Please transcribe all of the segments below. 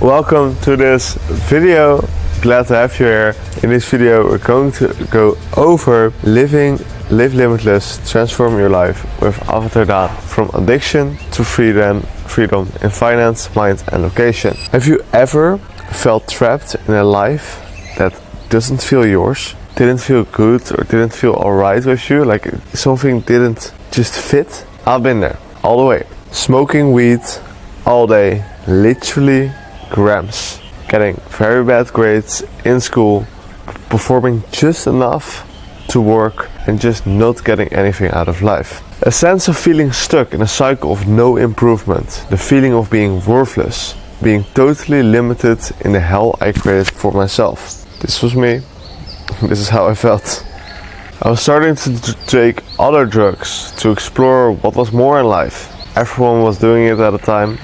Welcome to this video. Glad to have you here. In this video we're going to go over Live Limitless, transform your life with Avatar Daan. From addiction to freedom in finance, mind and location. Have you ever felt trapped in a life that doesn't feel yours? Didn't feel good or didn't feel alright with you? Like something didn't just fit? I've been there all the way. Smoking weed all day, literally grams, getting very bad grades in school, performing just enough to work and just not getting anything out of life. A sense of feeling stuck in a cycle of no improvement, the feeling of being worthless, being totally limited in the hell I created for myself. This was me. This is how I felt. I was starting to take other drugs to explore what was more in life. Everyone was doing it at the time,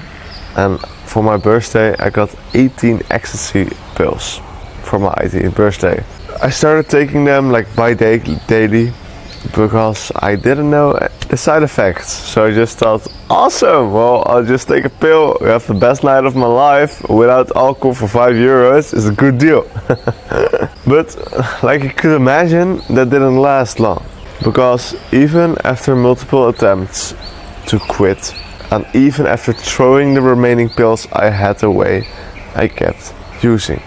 and for my birthday I got 18 ecstasy pills for my 18th birthday. I started taking them like daily because I didn't know the side effects. So I just thought, awesome, well I'll just take a pill, we have the best night of my life without alcohol for €5. It's a good deal. But like you could imagine, that didn't last long. Because even after multiple attempts to quit, and even after throwing the remaining pills I had away, I kept using.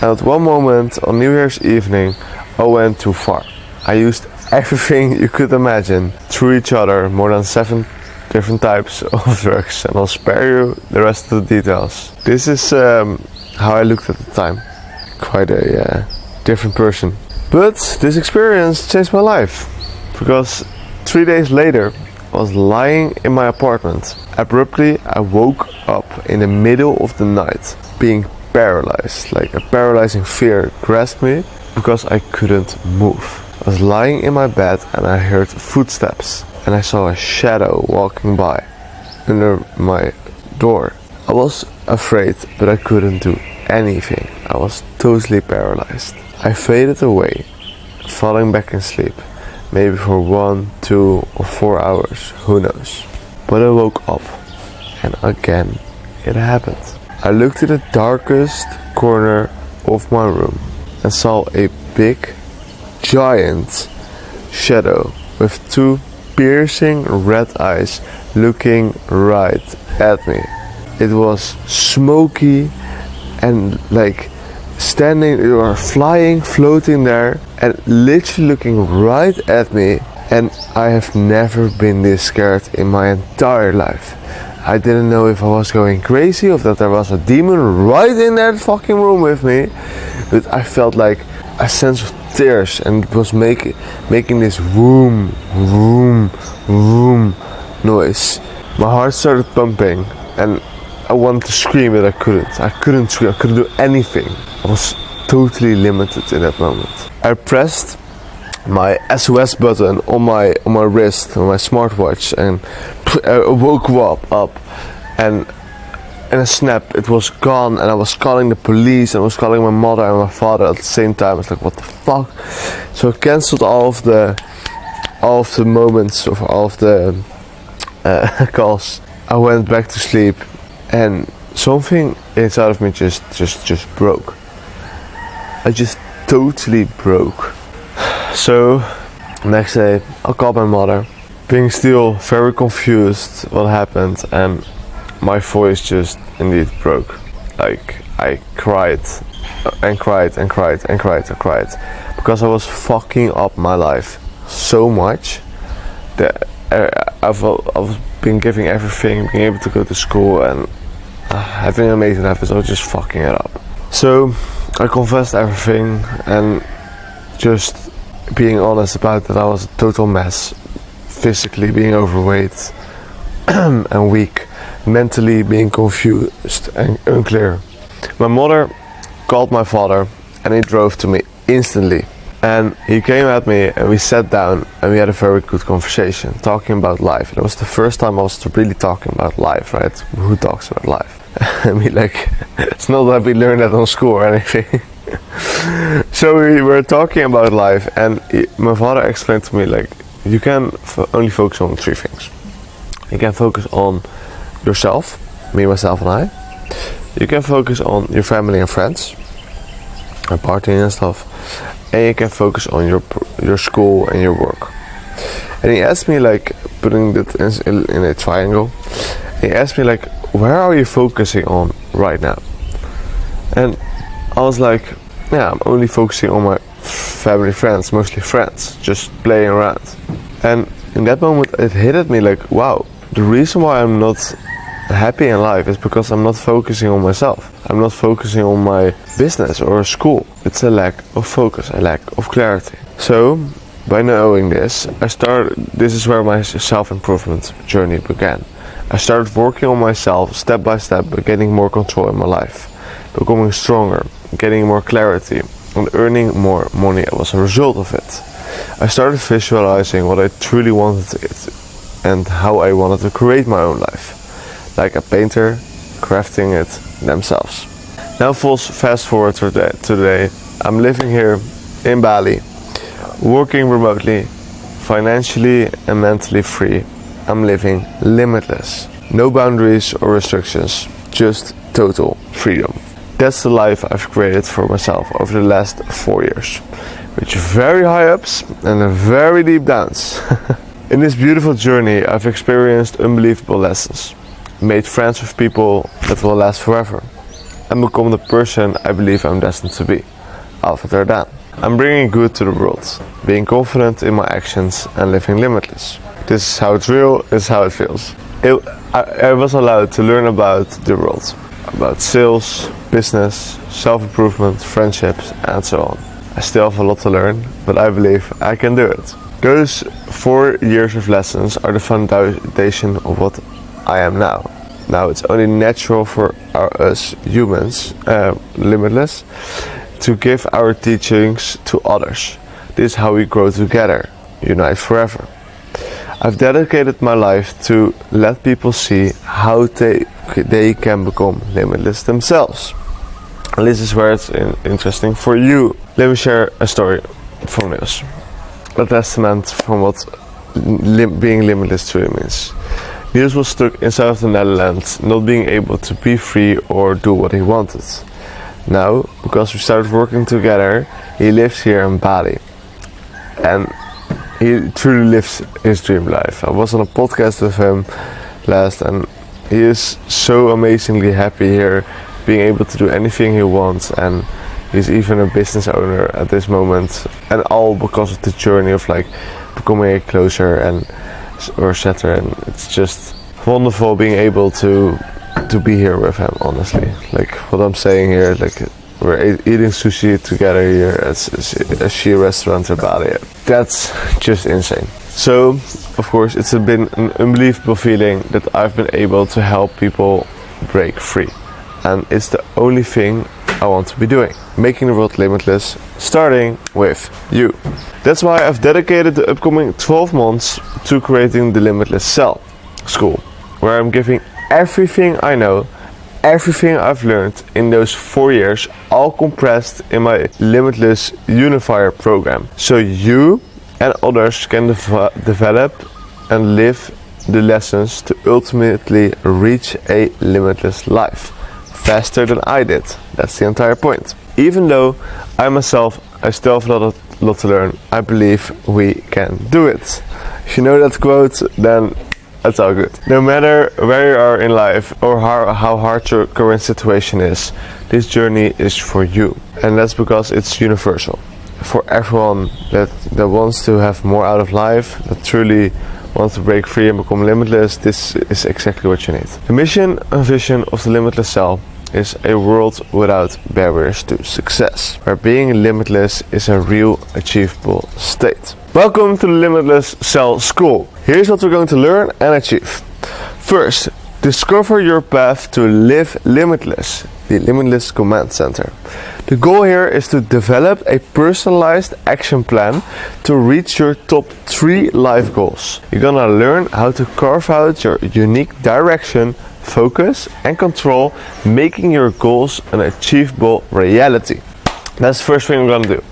And at one moment on New Year's evening, I went too far. I used everything you could imagine through each other, more than 7 different types of drugs, and I'll spare you the rest of the details. This is how I looked at the time. Quite a different person. But this experience changed my life, because 3 days later I was lying in my apartment. Abruptly I woke up in the middle of the night, being paralyzed. Like a paralyzing fear grasped me because I couldn't move. I was lying in my bed and I heard footsteps, and I saw a shadow walking by under my door. I was afraid, but I couldn't do anything. I was totally paralyzed. I faded away, falling back in sleep. Maybe for 1, 2 or 4 hours, who knows. But I woke up, and again it happened. I looked at the darkest corner of my room and saw a big, giant shadow with 2 piercing red eyes looking right at me. It was smoky and like standing or flying, floating there, and literally looking right at me. And I have never been this scared in my entire life. I didn't know if I was going crazy or that there was a demon right in that fucking room with me, but I felt like a sense of tears, and it was making this vroom noise. My heart started pumping and I wanted to scream, but I couldn't scream, I couldn't do anything. I was totally limited in that moment. I pressed my SOS button on my wrist, on my smartwatch, and I woke up, and in a snap it was gone, and I was calling the police, and I was calling my mother and my father at the same time. I was like, what the fuck? So I cancelled all of the moments of all of the calls. I went back to sleep, and something inside of me just broke. I just totally broke. So next day I called my mother, being still very confused what happened, and my voice just indeed broke. Like I cried because I was fucking up my life so much that I've been giving everything, being able to go to school and having an amazing life, I was just fucking it up. So I confessed everything, and just being honest about that I was a total mess. Physically being overweight and weak, mentally being confused and unclear. My mother called my father, and he drove to me instantly. And he came at me, and we sat down and we had a very good conversation, talking about life. It was the first time I was really talking about life, right? Who talks about life? I mean, like, it's not that we learned that on school or anything. So we were talking about life, and my father explained to me, like, you can only focus on 3 things. You can focus on yourself, me, myself and I. You can focus on your family and friends, and partying and stuff, and you can focus on your school and your work. And he asked me, like, putting it in a triangle, he asked me, like, where are you focusing on right now? And I was like, yeah, I'm only focusing on my family, friends, mostly friends, just playing around. And in that moment it hit me like, wow, the reason why I'm not happy in life is because I'm not focusing on myself. I'm not focusing on my business or school. It's a lack of focus, a lack of clarity. So by knowing this, this is where my self-improvement journey began. I started working on myself step by step, getting more control in my life, becoming stronger, getting more clarity, and earning more money as a result of it. I started visualizing what I truly wanted and how I wanted to create my own life, like a painter crafting it themselves. Now fast forward to today. I'm living here in Bali, working remotely, financially and mentally free. I'm living limitless. No boundaries or restrictions, just total freedom. That's the life I've created for myself over the last 4 years, with very high ups and very deep downs. In this beautiful journey, I've experienced unbelievable lessons, made friends with people that will last forever, and become the person I believe I'm destined to be, Daan. I'm bringing good to the world, being confident in my actions and living limitless. This is how it's real, this is how it feels. I was allowed to learn about the world, about sales, business, self-improvement, friendships, and so on. I still have a lot to learn, but I believe I can do it. Those 4 years of lessons are the foundation of what I am now. Now it's only natural for us humans, limitless, to give our teachings to others. This is how we grow together, unite forever. I've dedicated my life to let people see how they can become limitless themselves. And this is where it's interesting for you. Let me share a story from this. A testament from what being limitless truly means. Niels was stuck inside of the Netherlands, not being able to be free or do what he wanted. Now, because we started working together, he lives here in Bali. And he truly lives his dream life. I was on a podcast with him last, and he is so amazingly happy here, being able to do anything he wants, and he's even a business owner at this moment, and all because of the journey of like becoming a closer or setter. And it's just wonderful being able to be here with him, honestly. Like what I'm saying here, like we're eating sushi together here at a Shi restaurant in Bali. That's just insane. So, of course, it's been an unbelievable feeling that I've been able to help people break free. And it's the only thing I want to be doing. Making the world limitless, starting with you. That's why I've dedicated the upcoming 12 months to creating the Limitless Skool, where I'm giving everything I know, everything I've learned in those 4 years, all compressed in my Limitless Unifier program. So you and others can develop and live the lessons to ultimately reach a limitless life. Faster than I did. That's the entire point. Even though I myself, I still have a lot to learn, I believe we can do it. If you know that quote, then it's all good. No matter where you are in life or how hard your current situation is, this journey is for you. And that's because it's universal. For everyone that wants to have more out of life, that truly wants to break free and become limitless, this is exactly what you need. The mission and vision of the Limitless Cell is a world without barriers to success, where being limitless is a real achievable state. Welcome to the Limitless Cell Skool. Here's what we're going to learn and achieve. First, discover your path to live limitless, the Limitless Command Center. The goal here is to develop a personalized action plan to reach your top 3 life goals. You're gonna learn how to carve out your unique direction, focus and control, making your goals an achievable reality. That's the first thing we're gonna do.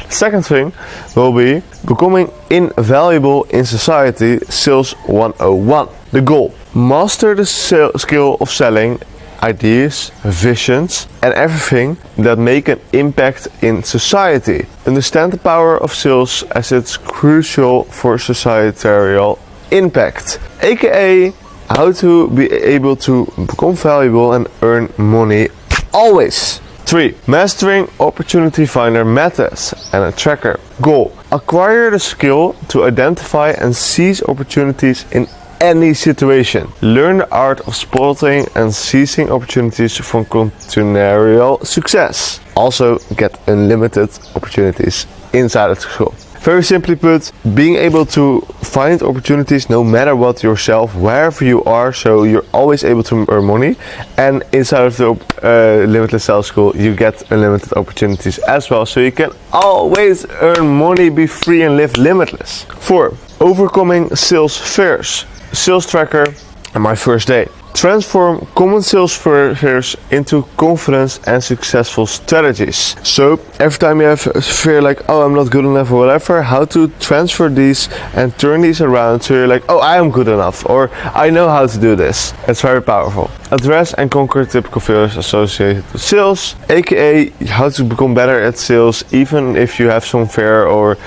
The second thing will be becoming invaluable in society, Sales 101. The goal: master the skill of selling ideas, visions, and everything that make an impact in society. Understand the power of sales as it's crucial for societal impact, aka how to be able to become valuable and earn money always. 3. Mastering opportunity finder methods and a tracker. Goal: acquire the skill to identify and seize opportunities in any situation. Learn the art of spotting and seizing opportunities from continual success. Also get unlimited opportunities inside of Skool. Very simply put, being able to find opportunities no matter what yourself, wherever you are, so you're always able to earn money. And inside of the Limitless Sales School, you get unlimited opportunities as well, so you can always earn money, be free and live limitless. 4. Overcoming sales fears. Sales tracker and my first day. Transform common sales fears into confidence and successful strategies. So every time you have a fear like, oh, I'm not good enough or whatever, how to transfer these and turn these around so you're like, oh, I am good enough, or I know how to do this. It's very powerful. Address and conquer typical fears associated with sales, aka how to become better at sales even if you have some fear or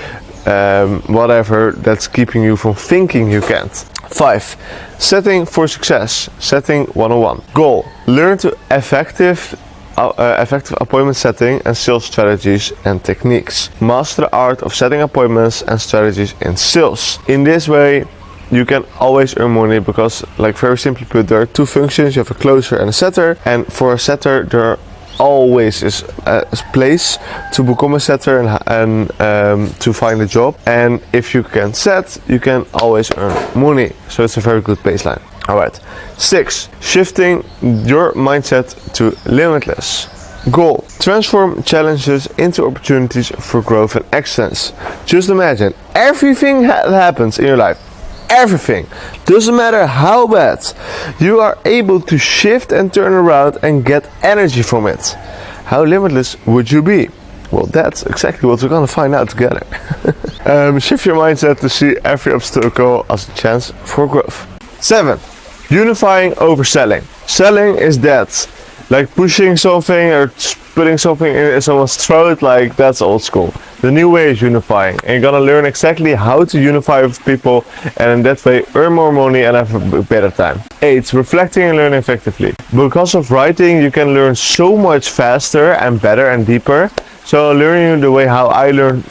whatever that's keeping you from thinking you can't. 5. Setting for success. Setting 101. Goal: learn to effective appointment setting and sales strategies and techniques. Master the art of setting appointments and strategies in sales. In this way, you can always earn money because, like, very simply put, there are two functions. You have a closer and a setter, and for a setter there always is a place to become a setter and to find a job, and if you can set, you can always earn money, so it's a very good baseline. Alright. 6. Shifting your mindset to limitless. Goal: transform challenges into opportunities for growth and excellence. Just imagine everything that happens in your life, everything, doesn't matter how bad, you are able to shift and turn around and get energy from it. How limitless would you be? Well, that's exactly what we're gonna find out together. Shift your mindset to see every obstacle as a chance for growth. 7. Unifying over selling. Selling is that, like pushing something or putting something in someone's throat, like that's old school. The new way is unifying, and you're gonna learn exactly how to unify with people, and in that way earn more money and have a better time. 8. Reflecting and learning effectively. Because of writing, you can learn so much faster and better and deeper. So I'm learning the way how I learn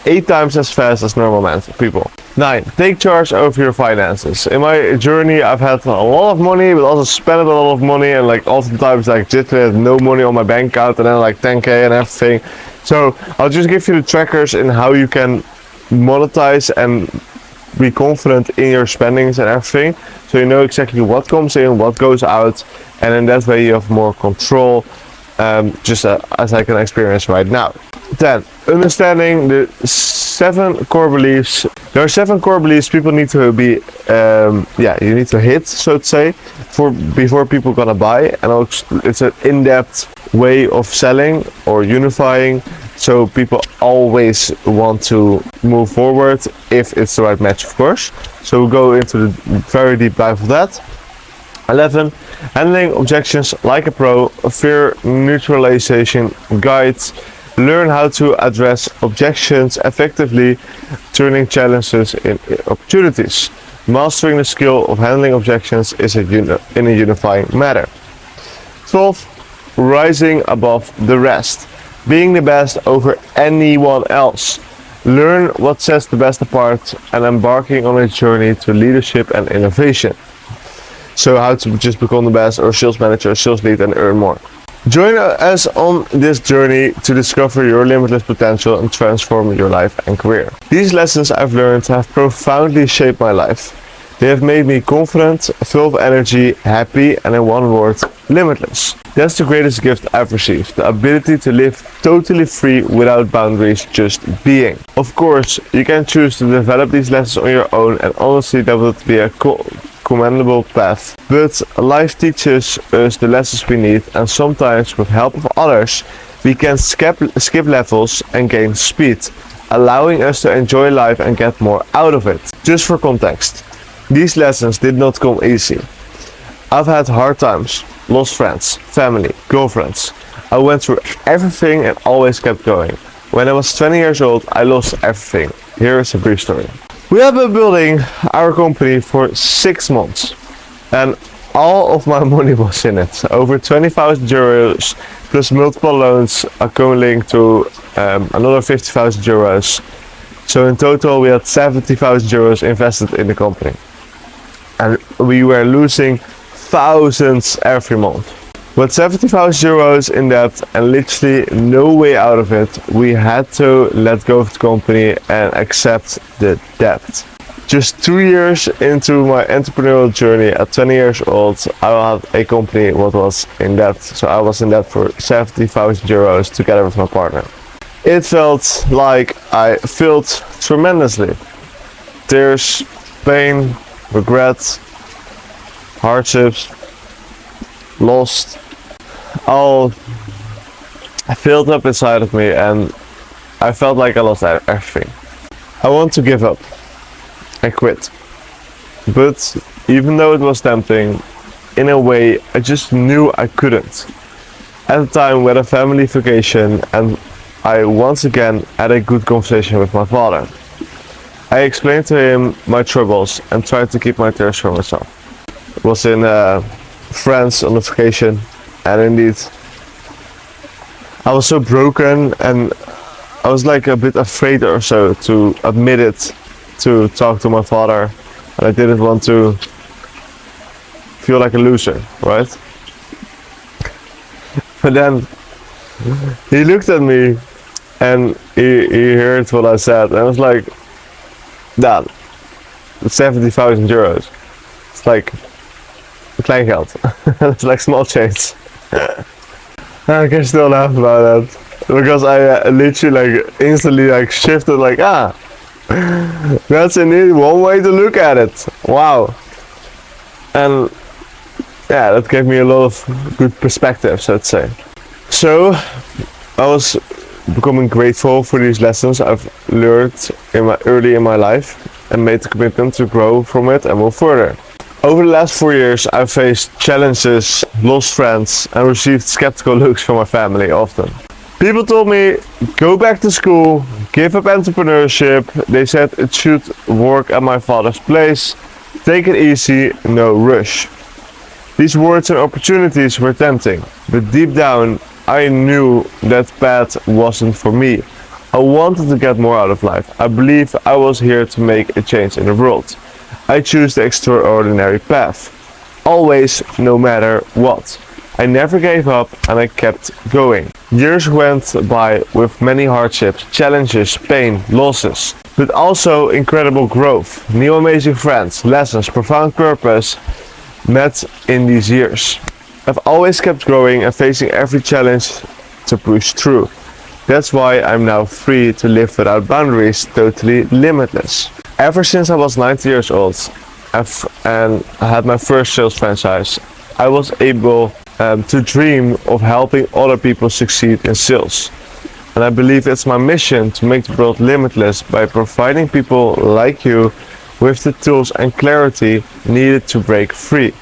8 times as fast as normal people. 9. Take charge over your finances. In my journey, I've had a lot of money, but also spent a lot of money, and like oftentimes like just had no money on my bank account, and then like 10k and everything. So I'll just give you the trackers in how you can monetize and be confident in your spendings and everything, so you know exactly what comes in, what goes out, and in that way you have more control, just as I can experience right now. 10. Understanding the 7 core beliefs. There are 7 core beliefs people need to be, you need to hit, so to say, before people gonna buy, and it's an in-depth way of selling or unifying, so people always want to move forward if it's the right match, of course. So we'll go into the very deep dive of that. 11. Handling objections like a pro. Fear neutralization guides. Learn how to address objections effectively, turning challenges into opportunities. Mastering the skill of handling objections is in a unifying manner. 12. Rising above the rest. Being the best over anyone else. Learn what sets the best apart and embarking on a journey to leadership and innovation. So how to just become the best, or sales manager, or sales lead, and earn more. Join us on this journey to discover your limitless potential and transform your life and career. These lessons I've learned have profoundly shaped my life. They have made me confident, full of energy, happy, and in one word, limitless. That's the greatest gift I've received, the ability to live totally free without boundaries, just being. Of course, you can choose to develop these lessons on your own, and honestly that would be a commendable path. But life teaches us the lessons we need, and sometimes with help of others, we can skip levels and gain speed, allowing us to enjoy life and get more out of it. Just for context, these lessons did not come easy. I've had hard times, lost friends, family, girlfriends. I went through everything and always kept going. When I was 20 years old, I lost everything. Here is a brief story. We have been building our company for 6 months and all of my money was in it. Over 20,000 euros plus multiple loans accumulating to another 50,000 euros. So in total we had 70,000 euros invested in the company. And we were losing thousands every month. With 70,000 euros in debt and literally no way out of it, we had to let go of the company and accept the debt. Just 2 years into my entrepreneurial journey, at 20 years old, I had a company what was in debt. So I was in debt for 70,000 euros together with my partner. It felt like I failed tremendously. Tears, pain, regret, hardships, lost, all filled up inside of me, and I felt like I lost everything. I want to give up. I quit. But even though it was tempting, in a way I just knew I couldn't. At the time we had a family vacation and I once again had a good conversation with my father. I explained to him my troubles and tried to keep my tears for myself. I was in France on a vacation, and indeed I was so broken and I was like a bit afraid or so to admit it, to talk to my father, and I didn't want to feel like a loser, right? But then he looked at me and he heard what I said, and I was like, Daan, 70,000 euros. It's like kleingeld. It's like small change. I can still laugh about that because I literally like instantly like shifted like, that's indeed one way to look at it. Wow. And yeah, that gave me a lot of good perspectives, I'd say. So I was becoming grateful for these lessons I've learned early in my life and made the commitment to grow from it and move further. Over the last 4 years, I've faced challenges, lost friends, and received skeptical looks from my family often. People told me, go back to school, give up entrepreneurship. They said it should work at my father's place. Take it easy, no rush. These words and opportunities were tempting, but deep down, I knew that path wasn't for me. I wanted to get more out of life. I believe I was here to make a change in the world. I chose the extraordinary path. Always, no matter what. I never gave up and I kept going. Years went by with many hardships, challenges, pain, losses, but also incredible growth, new amazing friends, lessons, profound purpose met in these years. I've always kept growing and facing every challenge to push through. That's why I'm now free to live without boundaries, totally limitless. Ever since I was 19 years old and I had my first sales franchise, I was able to dream of helping other people succeed in sales. And I believe it's my mission to make the world limitless by providing people like you with the tools and clarity needed to break free,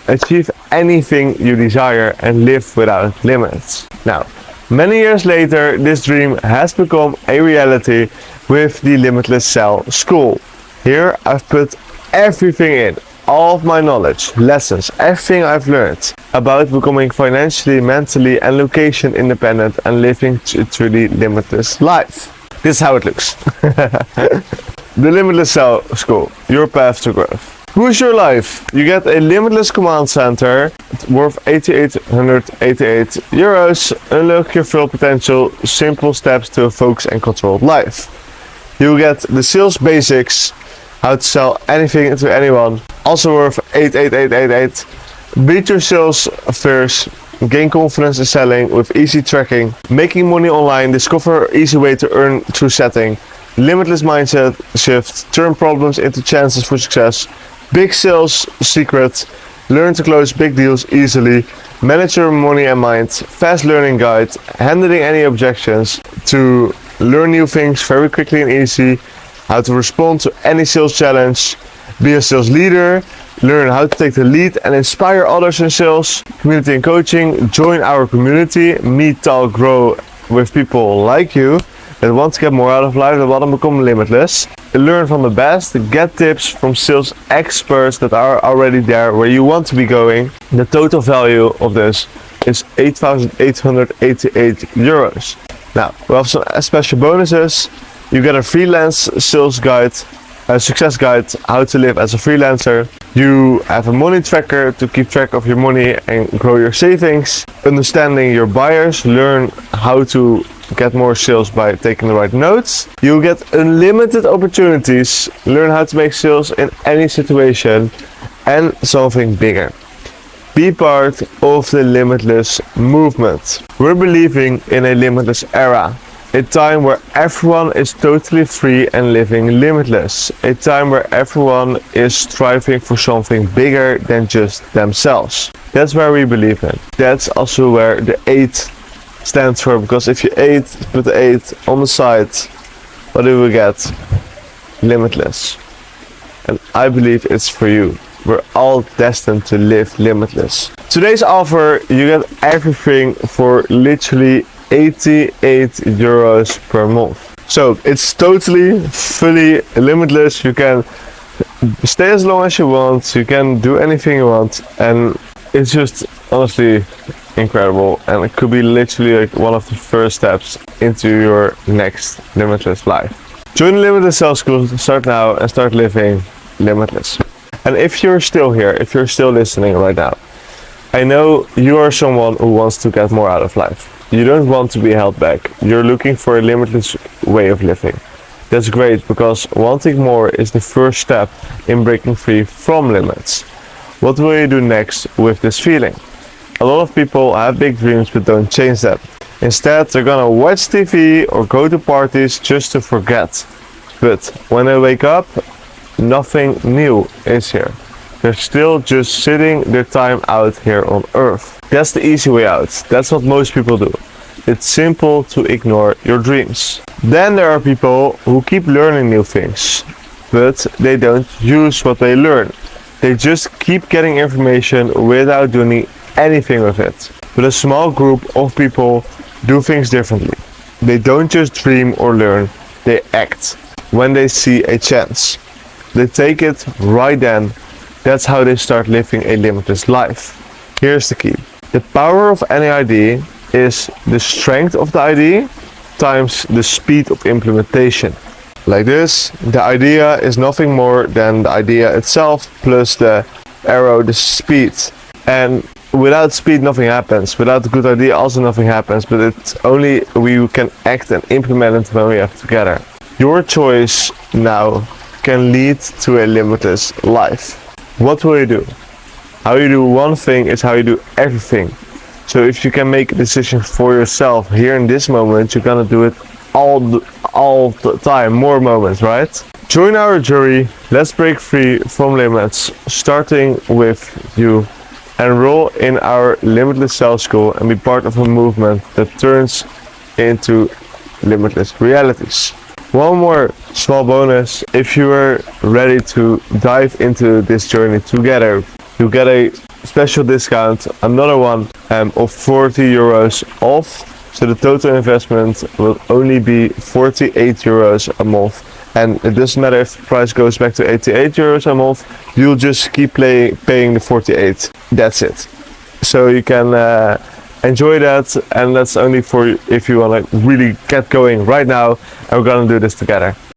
achieve anything you desire and live without limits. Now, many years later, this dream has become a reality with the Limitless Skool. Here I've put everything in, all of my knowledge, lessons, everything I've learned about becoming financially, mentally and location independent and living a truly limitless life. This is how it looks. The Limitless Skool, your path to growth. Boost your life. You get a limitless command center worth 8,888 euros. Unlock your full potential. Simple steps to a focused and controlled life. You get the sales basics, how to sell anything to anyone, also worth 8,888. Beat your sales fears. Gain confidence in selling with easy tracking. Making money online. Discover easy way to earn through setting. Limitless mindset shift. Turn problems into chances for success. Big sales secret. Learn to close big deals easily. Manage your money and mind. Fast learning guide. Handling any objections. To learn new things very quickly and easy. How to respond to any sales challenge. be a sales leader, learn how to take the lead and inspire others in sales, community and coaching, join our community, meet, talk, grow with people like you that want to get more out of life, that want to become limitless, learn from the best, get tips from sales experts that are already there where you want to be going. The total value of this is 8,888 euros. Now, we have some special bonuses. You get a freelance sales guide, a success guide, how to live as a freelancer. You have a money tracker to keep track of your money and grow your savings. Understanding your buyers, learn how to get more sales by taking the right notes. You get unlimited opportunities, learn how to make sales in any situation, and something bigger. Be part of the Limitless movement. We're believing in a limitless era. A time where everyone is totally free and living limitless. A time where everyone is striving for something bigger than just themselves. That's where we believe in. That's also where the 8 stands for, because if you put the 8 on the side, what do we get? Limitless. And I believe it's for you. We're all destined to live limitless. Today's offer, you get everything for literally 88 euros per month. So it's totally, fully limitless. You can stay as long as you want, you can do anything you want, and it's just honestly incredible, and it could be literally like one of the first steps into your next limitless life. Join the Limitless Sales School, start now and start living limitless. And if you're still here, if you're still listening right now, I know you are someone who wants to get more out of life. You don't want to be held back. You're looking for a limitless way of living. That's great, because wanting more is the first step in breaking free from limits. What will you do next with this feeling? A lot of people have big dreams but don't change them. Instead, they're gonna watch TV or go to parties just to forget. But when they wake up, nothing new is here. They're still just sitting their time out here on Earth. That's the easy way out. That's what most people do. It's simple to ignore your dreams. Then there are people who keep learning new things, but they don't use what they learn. They just keep getting information without doing anything with it. But a small group of people do things differently. They don't just dream or learn, they act when they see a chance. They take it right then. That's how they start living a limitless life. Here's the key. The power of any idea is the strength of the idea times the speed of implementation. Like this, the idea is nothing more than the idea itself plus the arrow, the speed. And without speed, nothing happens. Without a good idea, also nothing happens. But it's only we can act and implement it when we have together. Your choice now can lead to a limitless life. What will you do? How you do one thing is how you do everything. So if you can make a decision for yourself here in this moment, you're gonna do it all the time, more moments, right? Join our jury. Let's break free from limits, starting with you. Enroll in our Limitless Sales School and be part of a movement that turns into limitless realities. One more small bonus. If you are ready to dive into this journey together, you get a special discount, another one of 40 euros off. So the total investment will only be 48 euros a month. And it doesn't matter if the price goes back to 88 euros a month, you'll just keep paying the 48. That's it. So you can enjoy that, and that's only for if you want to really get going right now, and we're gonna do this together.